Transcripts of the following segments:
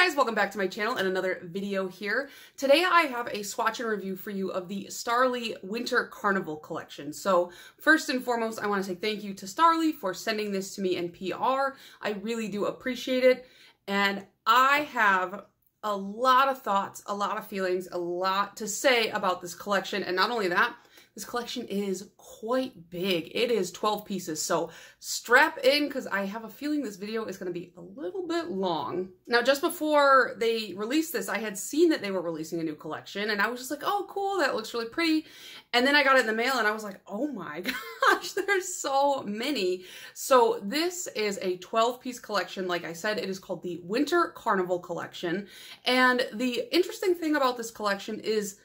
Hey guys, welcome back to my channel and another video here. Today I have a swatch and review for you of the Starrily Winter Carnival collection. So first and foremost, I want to say thank you to Starrily for sending this to me in PR. I really do appreciate it. And I have a lot of thoughts, a lot of feelings, a lot to say about this collection. And not only that, this collection is quite big. It is 12 pieces, so strap in because I have a feeling this video is going to be a little bit long. Now, just before they released this, I had seen that they were releasing a new collection, and I was just like, oh, cool, that looks really pretty. And then I got it in the mail, and I was like, oh my gosh, there's so many. So this is a 12-piece collection. Like I said, it is called the Winter Carnival collection. And the interesting thing about this collection is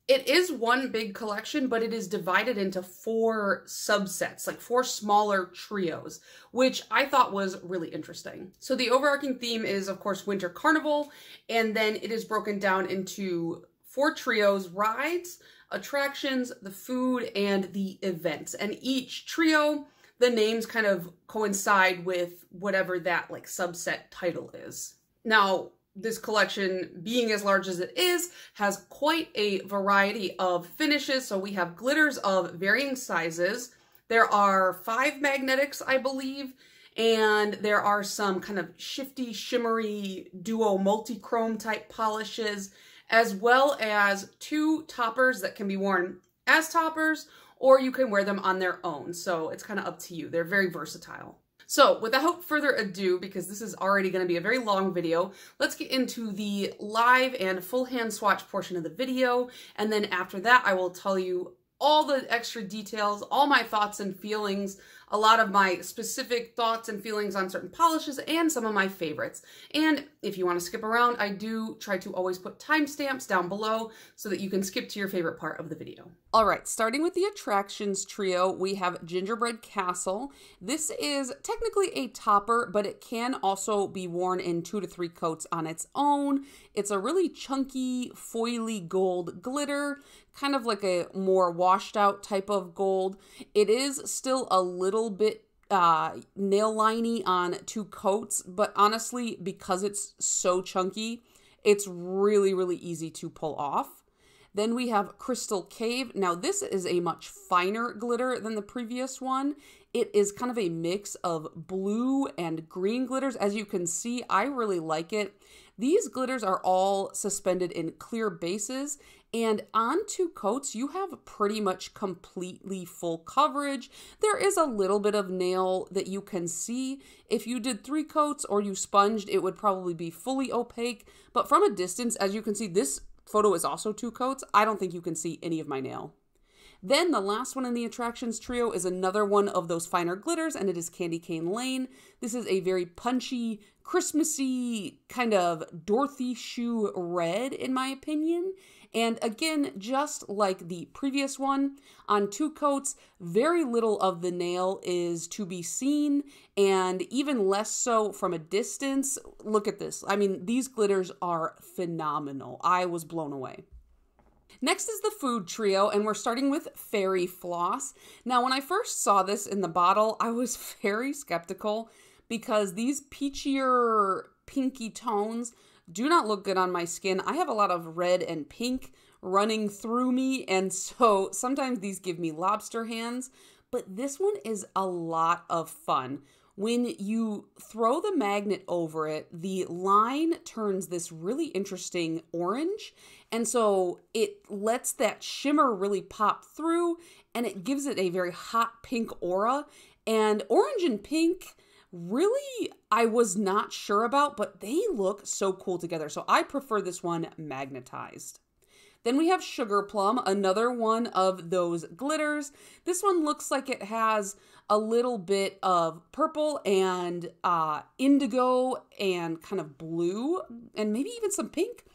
it is one big collection, but it is divided into 4 subsets, like 4 smaller trios, which I thought was really interesting. So the overarching theme is, of course, Winter Carnival, and then it is broken down into 4 trios: rides, attractions, the food, and the events. And each trio, the names kind of coincide with whatever that like subset title is. Now, this collection, being as large as it is, has quite a variety of finishes. So we have glitters of varying sizes. There are 5 magnetics, I believe, and there are some kind of shifty, shimmery, duo multi-chrome type polishes, as well as 2 toppers that can be worn as toppers, or you can wear them on their own. So it's kind of up to you. They're very versatile. So without further ado, because this is already going to be a very long video, let's get into the live and full hand swatch portion of the video. And then after that, I will tell you all the extra details, all my thoughts and feelings, a lot of my specific thoughts and feelings on certain polishes, and some of my favorites. And if you want to skip around, I do try to always put timestamps down below so that you can skip to your favorite part of the video. All right, starting with the attractions trio, we have Gingerbread Castle. This is technically a topper, but it can also be worn in 2 to 3 coats on its own. It's a really chunky, foily gold glitter, kind of like a more washed out type of gold. It is still a little bit nail liney on 2 coats, but honestly, because it's so chunky, it's really, really easy to pull off. Then we have Crystal Cave. Now this is a much finer glitter than the previous one. It is kind of a mix of blue and green glitters. As you can see, I really like it. These glitters are all suspended in clear bases, and on 2 coats, you have pretty much completely full coverage. There is a little bit of nail that you can see. If you did 3 coats or you sponged, it would probably be fully opaque, but from a distance, as you can see, this photo is also 2 coats. I don't think you can see any of my nail. Then the last one in the attractions trio is another one of those finer glitters, and it is Candy Cane Lane. This is a very punchy, Christmassy, kind of Dorothy shoe red, in my opinion. And again, just like the previous one, on 2 coats, very little of the nail is to be seen, and even less so from a distance. Look at this. I mean, these glitters are phenomenal. I was blown away. Next is the food trio, and we're starting with Fairy Floss. Now, when I first saw this in the bottle, I was very skeptical because these peachier, pinky tones do not look good on my skin. I have a lot of red and pink running through me, and so sometimes these give me lobster hands, but this one is a lot of fun. When you throw the magnet over it, the line turns this really interesting orange, and so it lets that shimmer really pop through, and it gives it a very hot pink aura. And orange and pink, really, I was not sure about, but they look so cool together. So I prefer this one magnetized. Then we have Sugar Plum, another one of those glitters. This one looks like it has a little bit of purple and indigo and kind of blue and maybe even some pink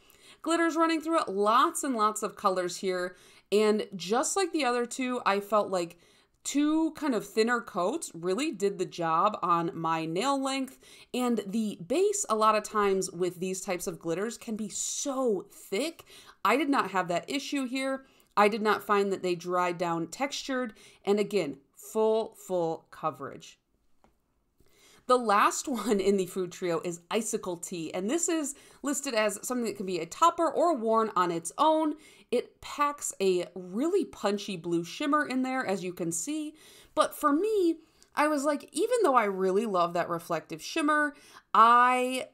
glitters running through it. Lots and lots of colors here. And just like the other 2, I felt like 2 kind of thinner coats really did the job on my nail length, and the base a lot of times with these types of glitters can be so thick. I did not have that issue here. I did not find that they dried down textured, and again, full coverage. The last one in the food trio is icicle tea, and this is listed as something that can be a topper or worn on its own. It packs a really punchy blue shimmer in there, as you can see. But for me, I was like, even though I really love that reflective shimmer, I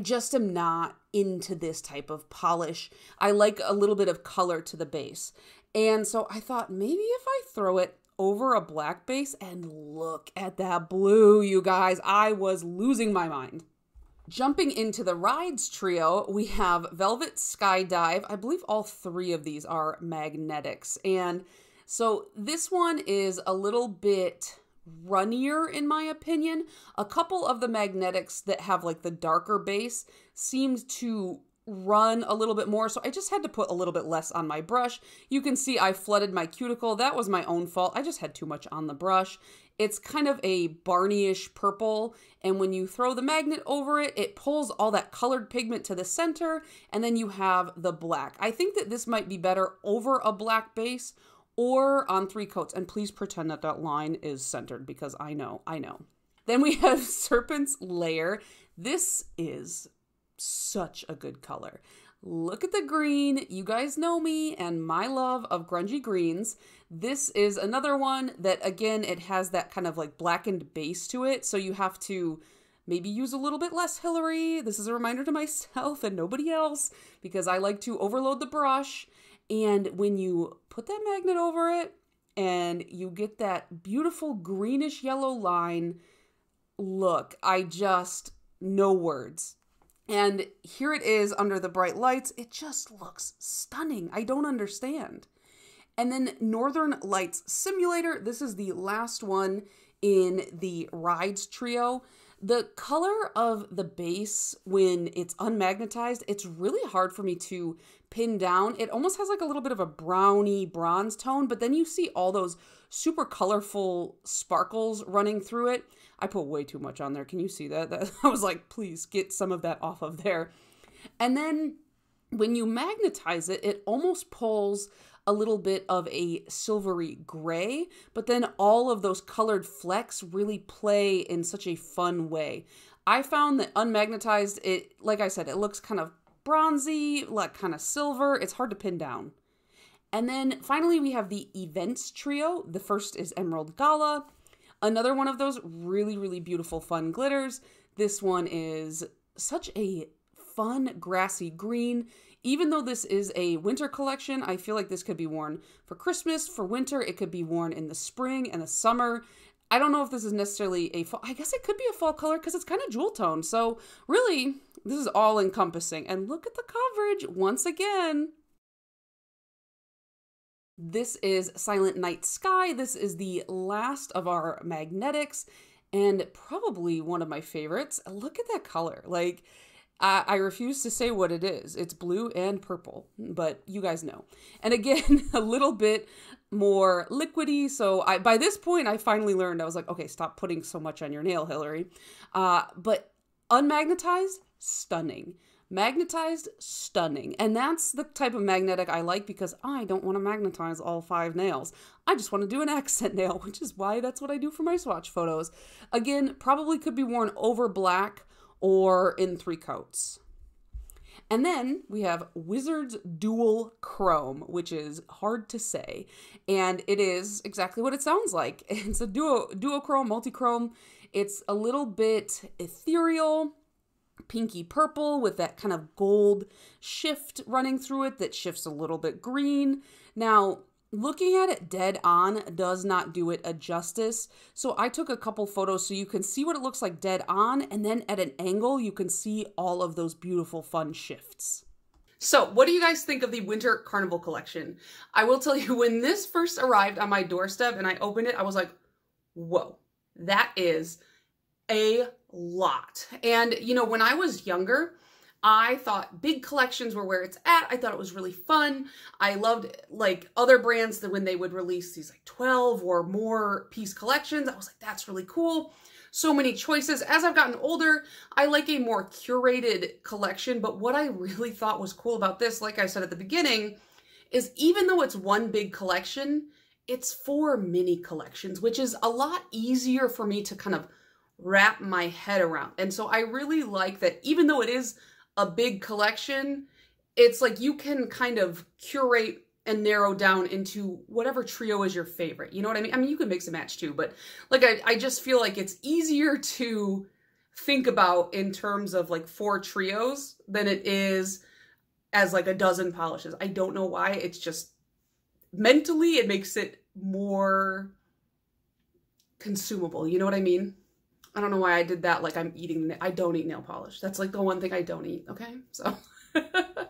just am not into this type of polish. I like a little bit of color to the base. And so I thought maybe if I throw it over a black base, and look at that blue, you guys, I was losing my mind. Jumping into the Rides trio, we have Velvet Skydive. I believe all three of these are magnetics. And so this one is a little bit runnier in my opinion. A couple of the magnetics that have like the darker base seemed to run a little bit more, so I just had to put a little bit less on my brush. You can see I flooded my cuticle. That was my own fault. I just had too much on the brush. It's kind of a Barney-ish purple, and when you throw the magnet over it, it pulls all that colored pigment to the center, and then you have the black. I think that this might be better over a black base or on 3 coats, and please pretend that that line is centered because I know. Then we have Serpent's Lair. This is such a good color. Look at the green. You guys know me and my love of grungy greens. This is another one that, again, it has that kind of like blackened base to it, so you have to maybe use a little bit less Hillary. This is a reminder to myself and nobody else because I like to overload the brush. And when you put that magnet over it and you get that beautiful greenish yellow line, look, no words. And here it is under the bright lights. It just looks stunning. I don't understand. And then Northern Lights Simulator. This is the last one in the Rides trio. The color of the base when it's unmagnetized, it's really hard for me to pin down. It almost has like a little bit of a browny bronze tone, but then you see all those super colorful sparkles running through it. I put way too much on there. Can you see that? I was like, please get some of that off of there. And then when you magnetize it, it almost pulls a little bit of a silvery gray, but then all of those colored flecks really play in such a fun way. I found that unmagnetized, it, like I said, it looks kind of bronzy, like kind of silver. It's hard to pin down. And then finally we have the Events trio. The first is Emerald Gala. Another one of those really, really beautiful fun glitters. This one is such a fun grassy green. Even though this is a winter collection, I feel like this could be worn for Christmas, for winter. It could be worn in the spring and the summer. I don't know if this is necessarily a fall. I guess it could be a fall color because it's kind of jewel tone. So really, this is all encompassing. And look at the coverage once again. This is Silent Night Sky. This is the last of our magnetics and probably one of my favorites. Look at that color. Like, I refuse to say what it is. It's blue and purple, but you guys know. And again, a little bit more liquidy. So by this point, I finally learned, I was like, okay, stop putting so much on your nail, Hillary. But unmagnetized, stunning. Magnetized, stunning. And that's the type of magnetic I like because I don't want to magnetize all 5 nails. I just want to do an accent nail, which is why that's what I do for my swatch photos. Again, probably could be worn over black or in 3 coats. And then we have Wizards Dual Chrome, which is hard to say. And it is exactly what it sounds like. It's a duochrome, multi-chrome. It's a little bit ethereal, pinky purple with that kind of gold shift running through it that shifts a little bit green. Now, looking at it dead on does not do it a justice. So I took a couple photos so you can see what it looks like dead on, and then at an angle, you can see all of those beautiful fun shifts. So what do you guys think of the Winter Carnival collection? I will tell you, when this first arrived on my doorstep and I opened it, I was like, whoa, that is a lot. And you know, when I was younger, I thought big collections were where it's at. I thought it was really fun. I loved like other brands that when they would release these like 12 or more piece collections, I was like, that's really cool. So many choices. As I've gotten older, I like a more curated collection. But what I really thought was cool about this, like I said at the beginning, is even though it's one big collection, it's 4 mini collections, which is a lot easier for me to kind of wrap my head around. And so I really like that even though it is a big collection, it's like you can kind of curate and narrow down into whatever trio is your favorite. You know what I mean? I mean, you can mix and match too, but like I just feel like it's easier to think about in terms of like 4 trios than it is as like a dozen polishes. I don't know why. It's just mentally it makes it more consumable. You know what I mean? I don't know why I did that. Like I'm eating, I don't eat nail polish. That's like the one thing I don't eat. Okay. So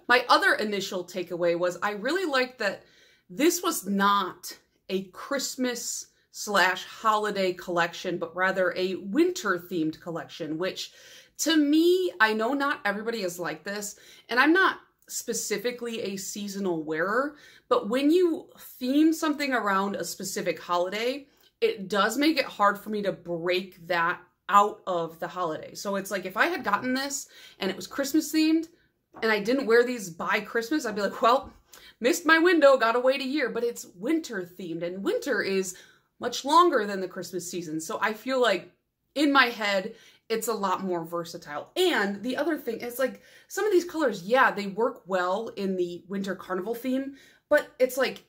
my other initial takeaway was I really liked that this was not a Christmas / holiday collection, but rather a winter themed collection, which to me, I know not everybody is like this, and I'm not specifically a seasonal wearer, but when you theme something around a specific holiday, it does make it hard for me to break that out of the holiday. So it's like if I had gotten this and it was Christmas themed and I didn't wear these by Christmas, I'd be like, well, missed my window, gotta wait a year. But it's winter themed, and winter is much longer than the Christmas season. So I feel like in my head, it's a lot more versatile. And the other thing is like some of these colors, yeah, they work well in the winter carnival theme, but it's like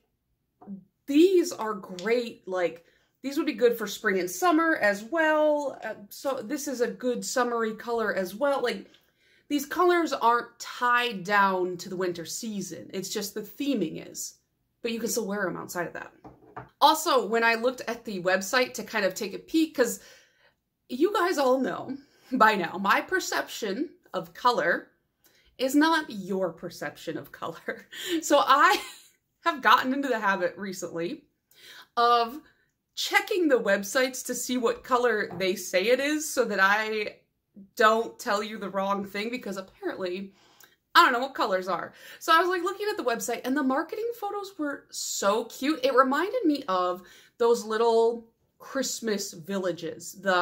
these are great. Like these would be good for spring and summer as well. So this is a good summery color as well. Like these colors aren't tied down to the winter season. It's just the theming is, but you can still wear them outside of that. Also, when I looked at the website to kind of take a peek, because you guys all know by now, my perception of color is not your perception of color. So I have gotten into the habit recently of checking the websites to see what color they say it is so that I don't tell you the wrong thing, because apparently I don't know what colors are. So I was like looking at the website and the marketing photos were so cute. It reminded me of those little Christmas villages, the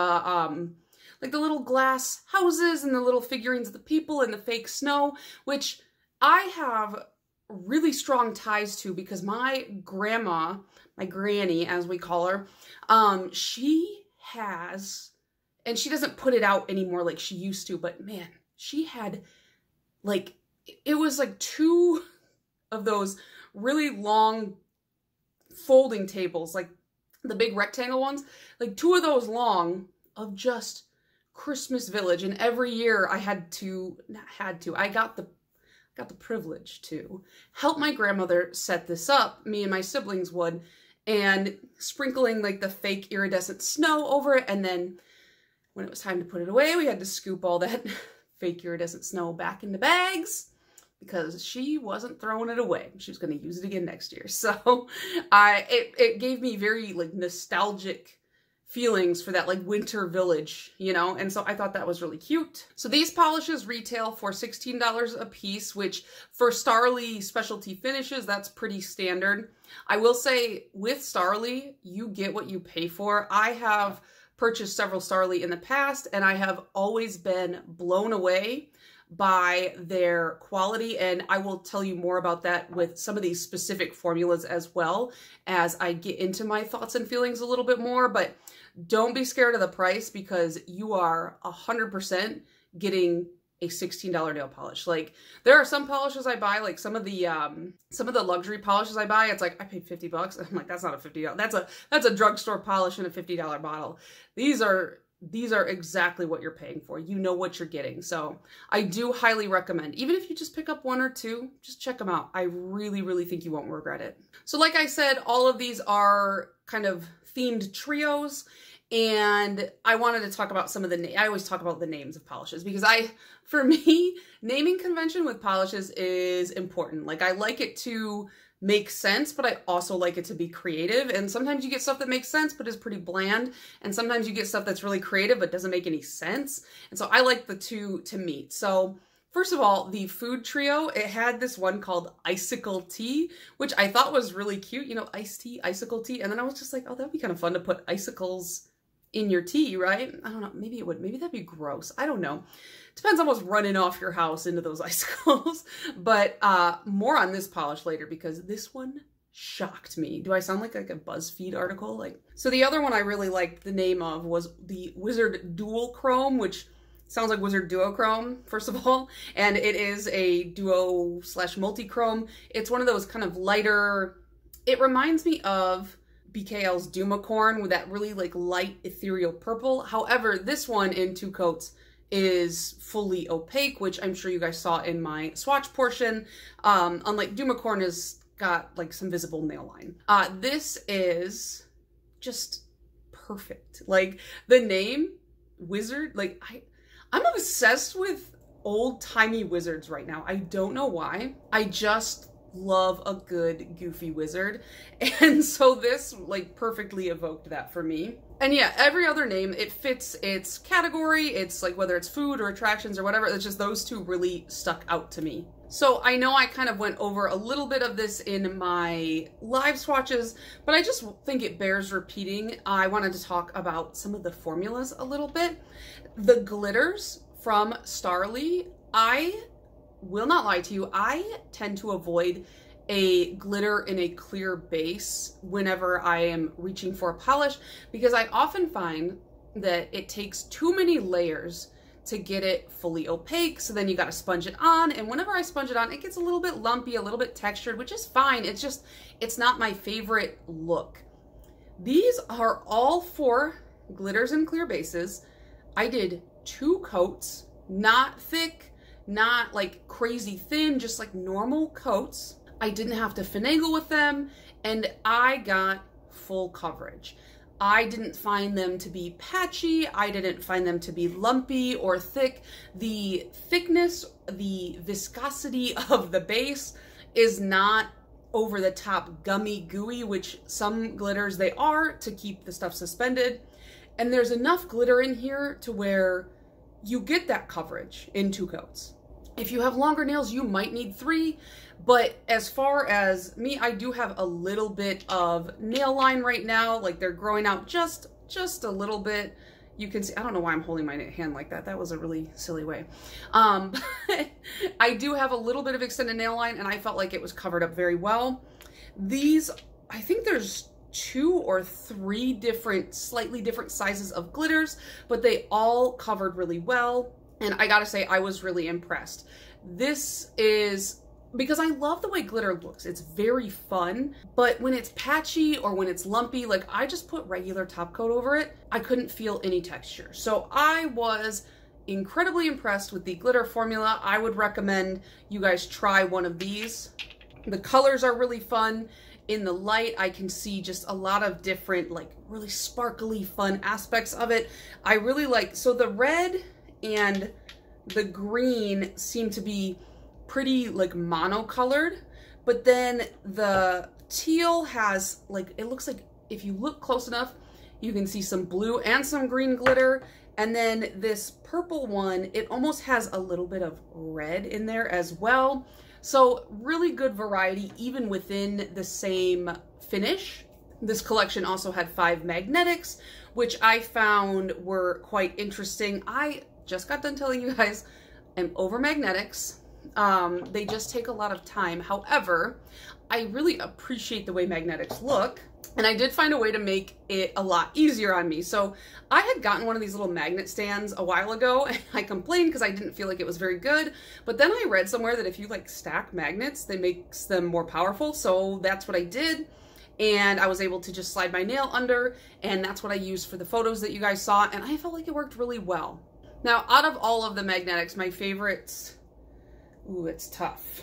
like the little glass houses and the little figurines of the people and the fake snow, which I have really strong ties to because my grandma, my granny as we call her, she has, and she doesn't put it out anymore like she used to, but man, she had like, it was like 2 of those really long folding tables, like the big rectangle ones, like 2 of those long of just Christmas Village. And every year I I got the privilege to help my grandmother set this up, me and my siblings would, and sprinkling like the fake iridescent snow over it. And then when it was time to put it away, we had to scoop all that fake iridescent snow back into bags because she wasn't throwing it away. She was going to use it again next year. So it gave me very like nostalgic feelings for that like winter village, you know? And so I thought that was really cute. So these polishes retail for $16 a piece, which for Starrily specialty finishes, that's pretty standard. I will say with Starrily, you get what you pay for. I have purchased several Starrily in the past, and I have always been blown away by their quality, and I will tell you more about that with some of these specific formulas as well as I get into my thoughts and feelings a little bit more. But don't be scared of the price, because you are 100% getting a $16 nail polish. Like there are some polishes I buy, like some of the luxury polishes I buy, it's like I paid $50. I'm like, that's not a $50. That's a drugstore polish in a $50 bottle. These are exactly what you're paying for. You know what you're getting. So I do highly recommend, even if you just pick up 1 or 2, just check them out. I really, really think you won't regret it. So like I said, all of these are kind of themed trios, and I wanted to talk about some of the, I always talk about the names of polishes because for me, naming convention with polishes is important. Like I like it to make sense, but I also like it to be creative. And sometimes you get stuff that makes sense, but is pretty bland. And sometimes you get stuff that's really creative, but doesn't make any sense. And so I like the 2 to meet. So first of all, the food trio, it had this one called Icicle Tea, which I thought was really cute. You know, iced tea, icicle tea. And then I was just like, oh, that'd be kind of fun to put icicles in your tea, right? I don't know. Maybe it would. Maybe that'd be gross. I don't know. Depends on what's running off your house into those icicles. But more on this polish later, because this one shocked me. Do I sound like a BuzzFeed article? Like, so the other one I really liked the name of was the Wizard Dual Chrome, which sounds like Wizard Duochrome, first of all, and it is a duo / multi-chrome. It's one of those kind of lighter, it reminds me of BKL's Dumacorn with that really like light ethereal purple. However, this one in 2 coats is fully opaque, which I'm sure you guys saw in my swatch portion. Unlike Dumacorn has got like some visible nail line. This is just perfect. Like the name Wizard, like I'm obsessed with old-timey wizards right now. I don't know why. I just love a good goofy wizard. And so this like perfectly evoked that for me. And yeah, every other name, it fits its category. It's like whether it's food or attractions or whatever, it's just those 2 really stuck out to me. So I know I kind of went over a little bit of this in my live swatches, but I just think it bears repeating. I wanted to talk about some of the formulas a little bit. The glitters from Starrily, I will not lie to you, I tend to avoid a glitter in a clear base whenever I am reaching for a polish, because I often find that it takes too many layers to get it fully opaque. So then you got to sponge it on. And whenever I sponge it on, it gets a little bit lumpy, a little bit textured, which is fine. It's just, it's not my favorite look. These are all 4 glitters and clear bases. I did 2 coats, not thick, not like crazy thin, just like normal coats. I didn't have to finagle with them, and I got full coverage. I didn't find them to be patchy. I didn't find them to be lumpy or thick. The thickness, the viscosity of the base is not over the top gummy gooey, which some glitters they are to keep the stuff suspended. And there's enough glitter in here to where you get that coverage in 2 coats. If you have longer nails, you might need 3. But as far as me, I do have a little bit of nail line right now. Like they're growing out just a little bit. You can see, I don't know why I'm holding my hand like that. That was a really silly way. I do have a little bit of extended nail line, and I felt like it was covered up very well. These, I think there's 2 or 3 different, slightly different sizes of glitters, but they all covered really well. And I gotta say, I was really impressed. This is, because I love the way glitter looks. It's very fun, but when it's patchy or when it's lumpy, like I just put regular top coat over it, I couldn't feel any texture. So I was incredibly impressed with the glitter formula. I would recommend you guys try one of these. The colors are really fun. In the light, I can see just a lot of different, like really sparkly, fun aspects of it. I really like, so the red and the green seem to be pretty like monocolored, but then the teal has like, it looks like if you look close enough, you can see some blue and some green glitter. And then this purple one, it almost has a little bit of red in there as well. So really good variety, even within the same finish. This collection also had 5 magnetics, which I found were quite interesting. I just got done telling you guys I'm over magnetics. They just take a lot of time. However, I really appreciate the way magnetics look, and I did find a way to make it a lot easier on me. So I had gotten one of these little magnet stands a while ago, and I complained because I didn't feel like it was very good. But then I read somewhere that if you like stack magnets, that makes them more powerful. So that's what I did. And I was able to just slide my nail under, and that's what I used for the photos that you guys saw. And I felt like it worked really well. Now, out of all of the magnetics, my favorites, ooh, it's tough.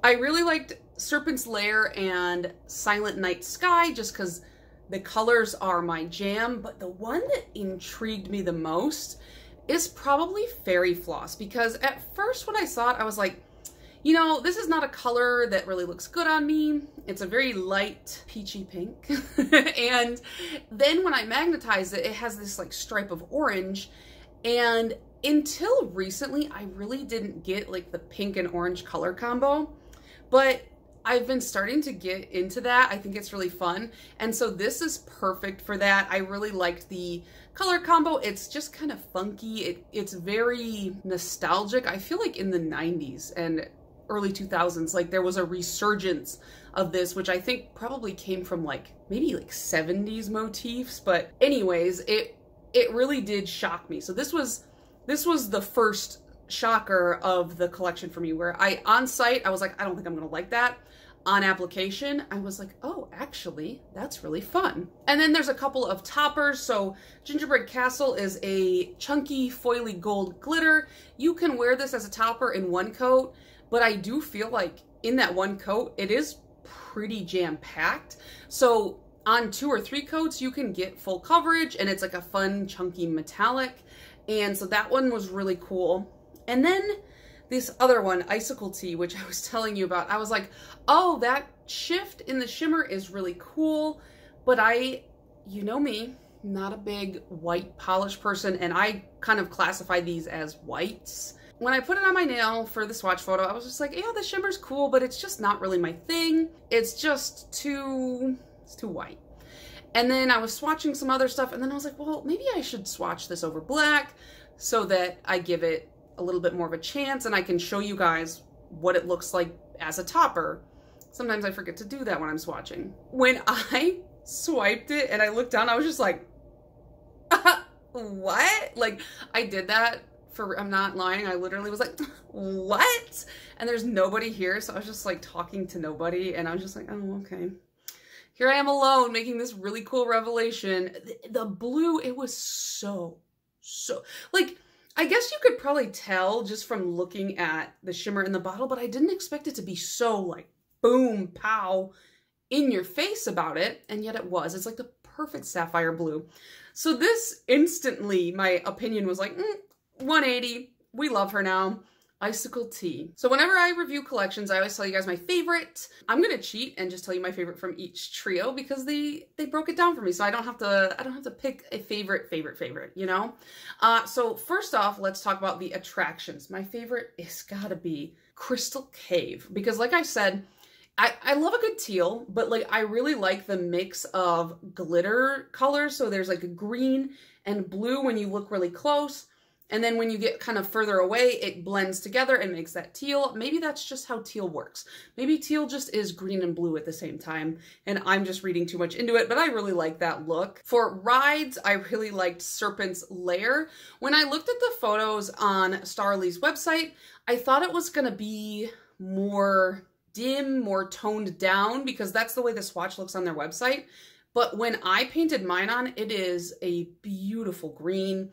I really liked Serpent's Lair and Silent Night Sky just because the colors are my jam, but the one that intrigued me the most is probably Fairy Floss, because at first when I saw it, I was like, you know, this is not a color that really looks good on me. It's a very light peachy pink. And then when I magnetized it, it has this like stripe of orange. And until recently, I really didn't get like the pink and orange color combo, but I've been starting to get into that. I think it's really fun. And so this is perfect for that. I really liked the color combo. It's just kind of funky. It's very nostalgic. I feel like in the 90s and early 2000s. Like there was a resurgence of this, which I think probably came from like maybe like 70s motifs. But anyways, it really did shock me. So this was the first shocker of the collection for me, where on site I was like, I don't think I'm gonna like that. On application, I was like, oh, actually, that's really fun. And then there's a couple of toppers. So Gingerbread Castle is a chunky foily gold glitter. You can wear this as a topper in one coat, but I do feel like in that one coat, it is pretty jam-packed. So on 2 or 3 coats, you can get full coverage, and it's like a fun, chunky metallic. And so that one was really cool. And then this other one, Icicle Tea, which I was telling you about, I was like, oh, that shift in the shimmer is really cool. But you know me, not a big white polish person, and I kind of classify these as whites. When I put it on my nail for the swatch photo, I was just like, yeah, the shimmer's cool, but it's just not really my thing. It's just too white. And then I was swatching some other stuff, and then I was like, well, maybe I should swatch this over black so that I give it a little bit more of a chance, and I can show you guys what it looks like as a topper. Sometimes I forget to do that when I'm swatching. When I swiped it and I looked down, I was just like, what? Like, I did that for, I'm not lying, I literally was like, what? And there's nobody here, so I was just like talking to nobody, and I was just like, oh, okay. Here I am alone making this really cool revelation. The blue, it was so, like, I guess you could probably tell just from looking at the shimmer in the bottle, but I didn't expect it to be so like boom, pow, in your face about it, and yet it was. It's like the perfect sapphire blue. So this instantly, my opinion was like, 180, we love her now. Icicle Tea. So whenever I review collections, I always tell you guys my favorite. I'm gonna cheat and just tell you my favorite from each trio because they broke it down for me, so I don't have to pick a favorite, you know? So first off, let's talk about the attractions. My favorite is gotta be Crystal Cave, because like I said, I love a good teal, but like I really like the mix of glitter colors. So there's like a green and blue when you look really close. And then when you get kind of further away, it blends together and makes that teal. Maybe that's just how teal works. Maybe teal just is green and blue at the same time, and I'm just reading too much into it, but I really like that look. For rides, I really liked Serpent's Lair. When I looked at the photos on Starrily's website, I thought it was gonna be more dim, more toned down, because that's the way the swatch looks on their website. But when I painted mine on, it is a beautiful green,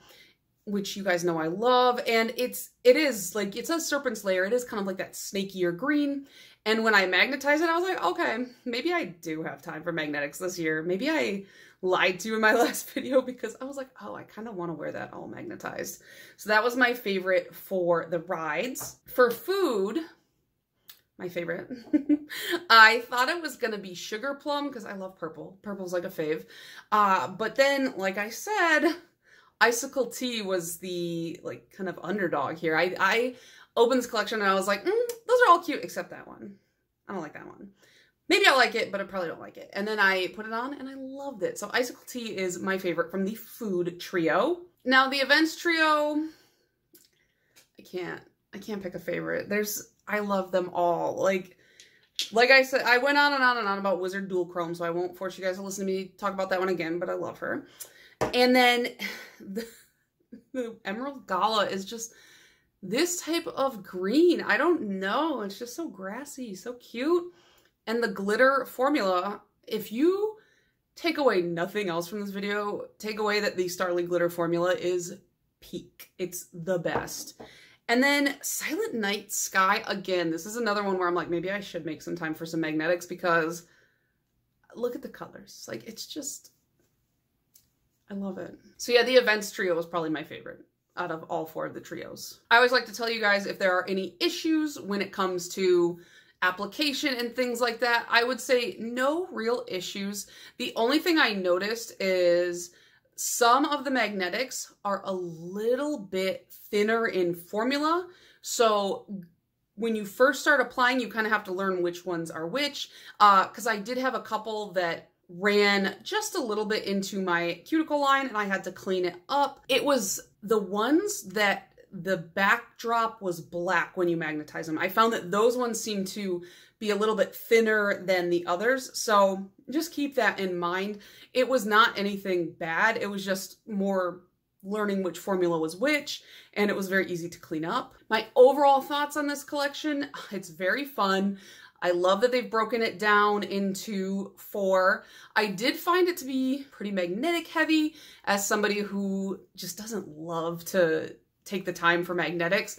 which you guys know I love, and it is like, it says Serpent's Lair, it is kind of like that snakier green, and when I magnetized it, I was like, okay, maybe I do have time for magnetics this year. Maybe I lied to you in my last video, because I was like, oh, I kind of want to wear that all magnetized. So that was my favorite for the rides. For food, my favorite, I thought it was going to be Sugar Plum, because I love purple. Purple's like a fave. But then, like I said, Icicle Tea was the like kind of underdog here. I opened this collection and I was like, those are all cute except that one. I don't like that one. Maybe I'll like it, but I probably don't like it. And then I put it on and I loved it. So Icicle Tea is my favorite from the food trio. Now the events trio, I can't pick a favorite. I love them all. Like I said, I went on and on and on about Wizard Dual Chrome, so I won't force you guys to listen to me talk about that one again, but I love her. And then the Emerald Gala is just this type of green. I don't know. It's just so grassy, so cute. And the glitter formula, if you take away nothing else from this video, take away that the Starrily glitter formula is peak. It's the best. And then Silent Night Sky, again, this is another one where I'm like, maybe I should make some time for some magnetics, because look at the colors. Like, it's just, I love it. So yeah, the events trio was probably my favorite out of all 4 of the trios. I always like to tell you guys if there are any issues when it comes to application and things like that. I would say no real issues. The only thing I noticed is some of the magnetics are a little bit thinner in formula. So when you first start applying, you kind of have to learn which ones are which. Because I did have a couple that ran just a little bit into my cuticle line and I had to clean it up. It was the ones that the backdrop was black when you magnetize them. I found that those ones seem to be a little bit thinner than the others. So just keep that in mind. It was not anything bad. It was just more learning which formula was which, and it was very easy to clean up. My overall thoughts on this collection, it's very fun. I love that they've broken it down into 4. I did find it to be pretty magnetic heavy as somebody who just doesn't love to take the time for magnetics,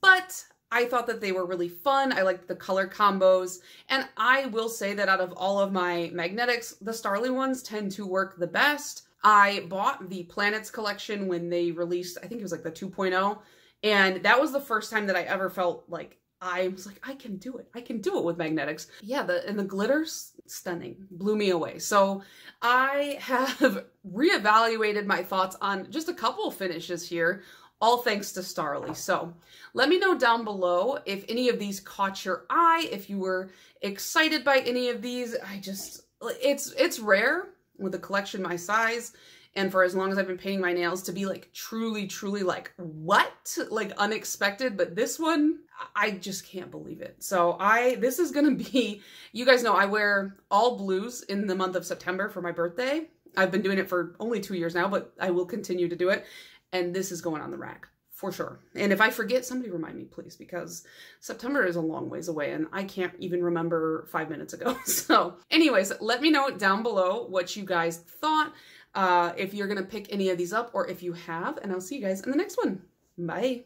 but I thought that they were really fun. I liked the color combos, and I will say that out of all of my magnetics, the Starrily ones tend to work the best. I bought the Planets collection when they released, I think it was like the 2.0, and that was the first time that I ever felt like I was like, I can do it. I can do it with magnetics. Yeah, and the glitters, stunning, blew me away. So I have reevaluated my thoughts on just a couple of finishes here, all thanks to Starrily. So let me know down below if any of these caught your eye, if you were excited by any of these. It's rare with a collection my size, and for as long as I've been painting my nails, to be like truly like, what? Like unexpected, but this one, I just can't believe it. So this is gonna be, you guys know I wear all blues in the month of September for my birthday. I've been doing it for only 2 years now, but I will continue to do it. And this is going on the rack for sure. And if I forget, somebody remind me, please, because September is a long ways away and I can't even remember 5 minutes ago. So anyways, let me know down below what you guys thought, if you're gonna pick any of these up or if you have, and I'll see you guys in the next one. Bye.